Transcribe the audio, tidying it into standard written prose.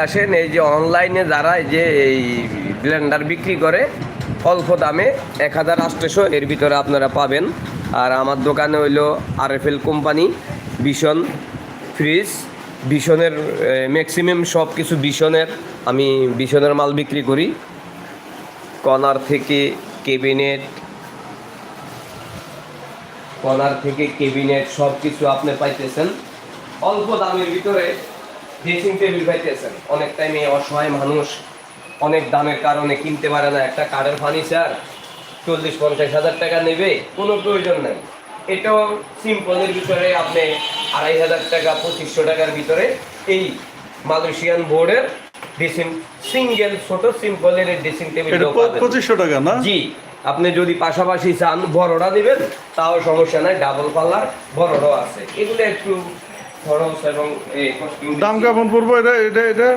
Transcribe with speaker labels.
Speaker 1: আসেন, এই যে অনলাইনে যারা এই যে এই ব্লেন্ডার বিক্রি করে অল্প দামে 1800 এর ভিতরে আপনারা পাবেন। আর আমার দোকানে হইলো RFL কোম্পানি, ভীষণ ফ্রিজ, ভীষণের ম্যাক্সিমাম সব কিছু ভীষণের, আমি ভীষণের মাল বিক্রি করি। কর্নার থেকে কেবিনেট সব কিছু আপনি পাইতেছেন অল্প দামের ভিতরে। ড্রেসিং টেবিল পাইতেছেন। অনেক টাইমে অসহায় মানুষ অনেক দামের কারণে কিনতে পারে না। একটা কাঠের ফার্নিচার 40-50 হাজার টাকা নেবে, কোনো প্রয়োজন নেই। এটাও সিম্পলের ভিতরে আপনি 2500 টাকা 2500 টাকার ভিতরে এই মালয়েশিয়ান বোর্ডের ড্রেসিং সিঙ্গেল ছোট সিম্পলের ড্রেসিং টেবিল
Speaker 2: 2500 টাকা না?
Speaker 1: জি, আপনি যদি পাশাপাশি চান বড়টা নেবেন তাও সমস্যা নাই, ডাবল পাল্লার বড়টাও আছে। এগুলো একটু খরচ এবং
Speaker 2: দাম কেমন পড়বো এটা?